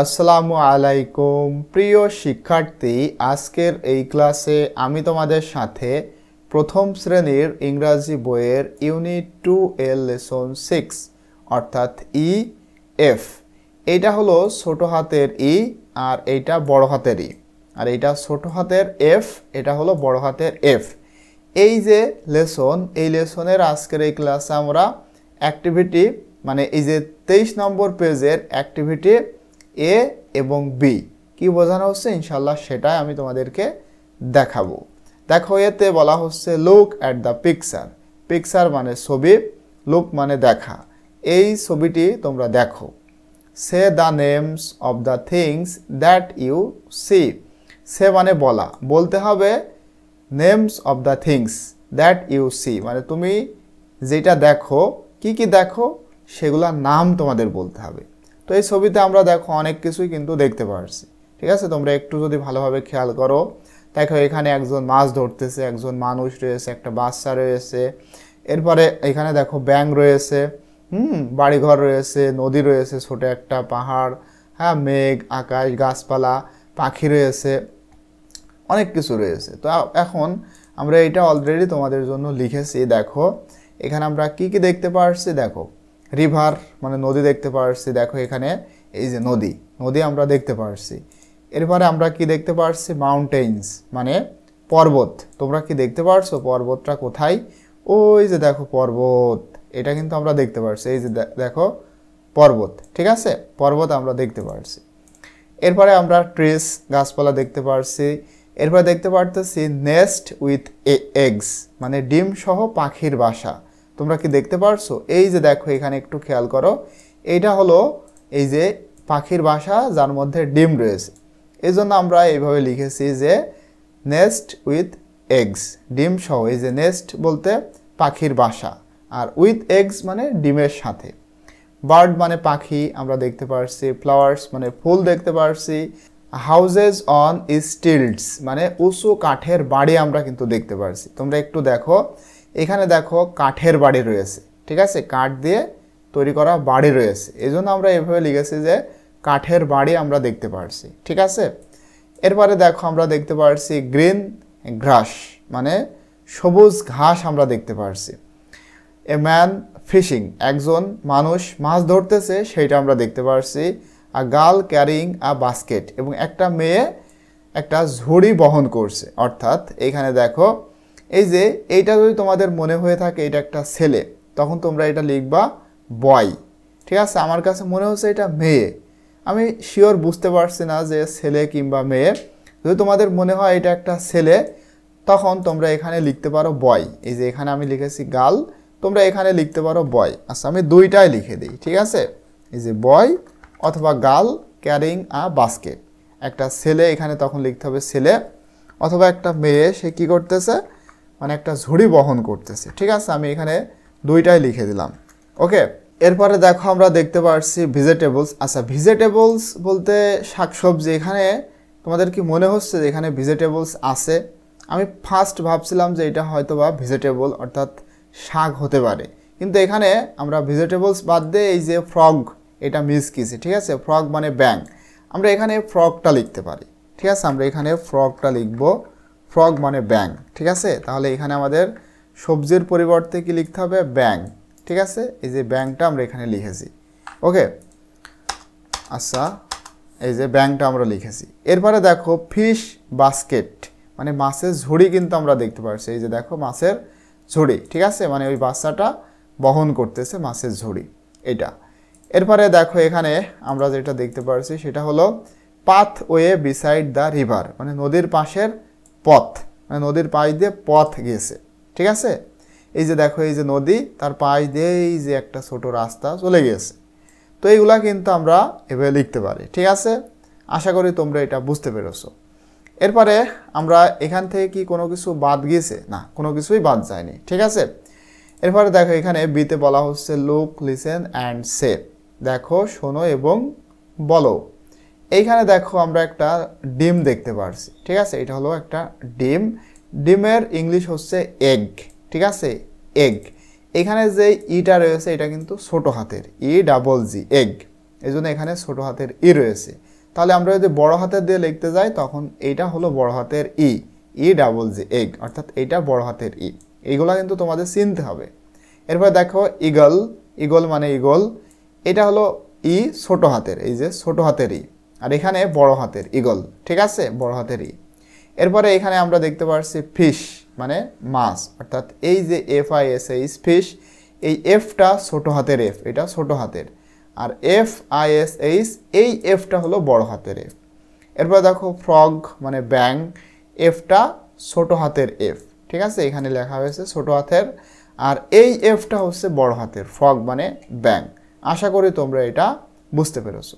আসসালামু আলাইকুম প্রিয় শিক্ষার্থী, আজকের এই ক্লাসে আমি তোমাদের সাথে প্রথম শ্রেণীর ইংরাজি বইয়ের ইউনিট 2 এর লেসন 6 অর্থাৎ ই এফ, এইটা হলো ছোট হাতের ই আর এইটা বড় হাতের ই, আর এইটা ছোট হাতের এফ, এটা হলো বড় হাতের এফ। এই যে লেসন, এই লেসনের আজকের এই ক্লাসে আমরা অ্যাক্টিভিটি মানে এই যে 23 নম্বর পেজের অ্যাক্টিভিটি এ এবং বি কি বোঝানো হচ্ছে ইনশাল্লাহ সেটাই আমি তোমাদেরকে দেখাবো। দেখো, এতে বলা হচ্ছে look at the picture. Picture মানে ছবি, লুক মানে দেখা। এই ছবিটি তোমরা দেখো। Say the names of the things that you see. Say মানে বলা, বলতে হবে names of the things that you see, মানে তুমি যেটা দেখো, কি কি দেখো সেগুলোর নাম তোমাদের বলতে হবে। তো এই ছবিতে আমরা দেখো অনেক কিছুই কিন্তু দেখতে পারছি, ঠিক আছে। তোমরা একটু যদি ভালোভাবে খেয়াল করো, দেখো এখানে একজন মাছ ধরতেছে, একজন মানুষ রয়েছে, একটা বাচ্চা রয়েছে, এরপরে এখানে দেখো ব্যাঙ রয়েছে, বাড়িঘর রয়েছে, নদী রয়েছে, ছোট একটা পাহাড়, হ্যাঁ, মেঘ, আকাশ, গাছপালা, পাখি রয়েছে, অনেক কিছু রয়েছে। তো এখন আমরা এটা অলরেডি তোমাদের জন্য লিখেছি। দেখো এখানে আমরা কি কি দেখতে পারছি। দেখো রিভার মানে নদী দেখতে পারছি। দেখো এখানে এই যে নদী, নদী আমরা দেখতে পারছি। এরপরে আমরা কি দেখতে পারছি, মাউন্টেইনস মানে পর্বত। তোমরা কি দেখতে পারছো পর্বতটা কোথায়? ওই যে দেখো পর্বত, এটা কিন্তু আমরা দেখতে পারছি। এই যে দেখো পর্বত, ঠিক আছে, পর্বত আমরা দেখতে পারছি। এরপরে আমরা ট্রিস গাছপালা দেখতে পারছি। এরপরে দেখতে পারতেছি নেস্ট উইথ এগস মানে ডিম সহ পাখির বাসা। তোমরা কি দেখতে পারছো? এই যে দেখো এখানে একটু খেয়াল করো, এইটা হলো এই যে পাখির বাসা যার মধ্যে ডিম রয়েছে। এই জন্য আমরা এইভাবে লিখেছি যে নেস্ট উইথ এগস, ডিম সহ। এই যে নেস্ট বলতে পাখির বাসা, আর উইথ এগস মানে ডিমের সাথে। বার্ড মানে পাখি আমরা দেখতে পারছি। ফ্লাওয়ার্স মানে ফুল দেখতে পারছি। হাউজেস অন স্টিলটস মানে উঁচু কাঠের বাড়ি আমরা কিন্তু দেখতে পারছি। তোমরা একটু দেখো, এখানে দেখো কাঠের বাড়ি রয়েছে, ঠিক আছে, কাঠ দিয়ে তৈরি করা বাড়ি রয়েছে। এই জন্য আমরা এভাবে লিখেছি যে কাঠের বাড়ি আমরা দেখতে পারছি, ঠিক আছে। এরপরে দেখো আমরা দেখতে পারছি গ্রিন গ্রাস মানে সবুজ ঘাস আমরা দেখতে পারছি। এ ম্যান ফিশিং একজন মানুষ মাছ ধরতেছে, সেইটা আমরা দেখতে পারছি। A girl carrying a basket এবং একটা মেয়ে একটা ঝুড়ি বহন করছে। অর্থাৎ এখানে দেখো এই যে এইটা যদি তোমাদের মনে হয়ে থাকে এটা একটা ছেলে, তখন তোমরা এটা লিখবা বয়, ঠিক আছে। আমার কাছে মনে হচ্ছে এটা মেয়ে, আমি শিওর বুঝতে পারছি না যে ছেলে কিংবা মেয়ে। যদি তোমাদের মনে হয় এটা একটা ছেলে, তখন তোমরা এখানে লিখতে পারো বয়। এই যে এখানে আমি লিখেছি গার্ল, তোমরা এখানে লিখতে পারো বয়। আচ্ছা, আমি দুইটাই লিখে দিই, ঠিক আছে। এই যে বয় অথবা গার্ল ক্যারিং আ বাস্কেট, একটা ছেলে এখানে তখন লিখতে হবে ছেলে, অথবা একটা মেয়ে সে কী করতেছে মানে একটা ঝুড়ি বহন করতেছে, ঠিক আছে। আমি এখানে দুইটাই লিখে দিলাম, ওকে। এরপরে দেখো আমরা দেখতে পাচ্ছি ভেজিটেবলস। আচ্ছা, ভেজিটেবলস বলতে শাকসবজি। এখানে তোমাদের কি মনে হচ্ছে যে এখানে ভেজিটেবলস আছে? আমি ফার্স্ট ভাবছিলাম যে এটা হয়তো বা ভেজিটেবল অর্থাৎ শাক হতে পারে, কিন্তু এখানে আমরা ভেজিটেবলস বাদ দিয়ে এই যে ফ্রগ এটা মিস কিছি, ঠিক আছে। ফ্রগ মানে ব্যাঙ, আমরা এখানে ফ্রগটা লিখতে পারি, ঠিক আছে। আমরা এখানে ফ্রগটা লিখব, ফ্রগ মানে ব্যাঙ, ঠিক আছে। তাহলে এখানে আমাদের সবজির পরিবর্তে কি লিখতে হবে, ব্যাঙ, ঠিক আছে। এই যে ব্যাঙটা আমরা এখানে লিখেছি, ওকে। আচ্ছা, এই যে ব্যাঙটা আমরা লিখেছি। এরপরে দেখো ফিশ বাস্কেট মানে মাছের ঝুড়ি কিন্তু আমরা দেখতে পাচ্ছি। এই যে দেখো মাছের ঝুড়ি, ঠিক আছে, মানে ওই বাচ্চাটা বহন করতেছে মাছের ঝুড়ি, এটা। এরপরে দেখো এখানে আমরা যেটা দেখতে পাচ্ছি সেটা হলো পাথওয়ে বিসাইড দ্য রিভার মানে নদীর পাশের পথ, মানে নদীর পাশ দিয়ে পথ গেছে, ঠিক আছে। এই যে দেখো এই যে নদী, তার পাশ দিয়ে এই যে একটা ছোট রাস্তা চলে গেছে। তো এইগুলা কিন্তু আমরা এভাবে লিখতে পারি, ঠিক আছে। আশা করি তোমরা এটা বুঝতে পেরেছো। এরপরে আমরা এখান থেকে কি কোনো কিছু বাদ গিয়েছে? না, কোনো কিছুই বাদ যায়নি, ঠিক আছে। এরপরে দেখো এখানে বিতে বলা হচ্ছে লুক, লিসেন অ্যান্ড সে, দেখো, শোনো এবং বলো। এইখানে দেখো আমরা একটা ডিম দেখতে পারছি, ঠিক আছে। এটা হলো একটা ডিম, ডিমের ইংলিশ হচ্ছে এগ, ঠিক আছে, এগ। এখানে যে ইটা রয়েছে এটা কিন্তু ছোট হাতের ই ডাবল জি, এগ, এই জন্য এখানে ছোট হাতের ই রয়েছে। তাহলে আমরা যদি বড় হাতের দিয়ে লিখতে যাই তখন এইটা হলো বড় হাতের ই, ই ডাবল জি এগ, অর্থাৎ এইটা বড় হাতের ই। এইগুলা কিন্তু তোমাদের চিনতে হবে। এরপর দেখো ইগল, ইগল মানে ইগল, এটা হলো ই ছোট হাতের, এই যে ছোট হাতের ই, আর এখানে বড় হাতের ইগল, ঠিক আছে, বড় হাতের ই। এরপরে এখানে আমরা দেখতে পাচ্ছি ফিশ মানে মাছ, অর্থাৎ এই যে F I S H fish, এই এফটা ছোট হাতের এফ, এটা ছোট হাতের, আর এফ আই এস এইচ এই এফটা হলো বড় হাতের এফ। এরপর দেখো ফ্রগ মানে ব্যাং, এফটা ছোট হাতের এফ, ঠিক আছে, এখানে লেখা হয়েছে ছোট হাতের, আর এই এফটা হচ্ছে বড় হাতের, ফ্রগ মানে ব্যাং। আশা করি তোমরা এটা বুঝতে পেরেছো।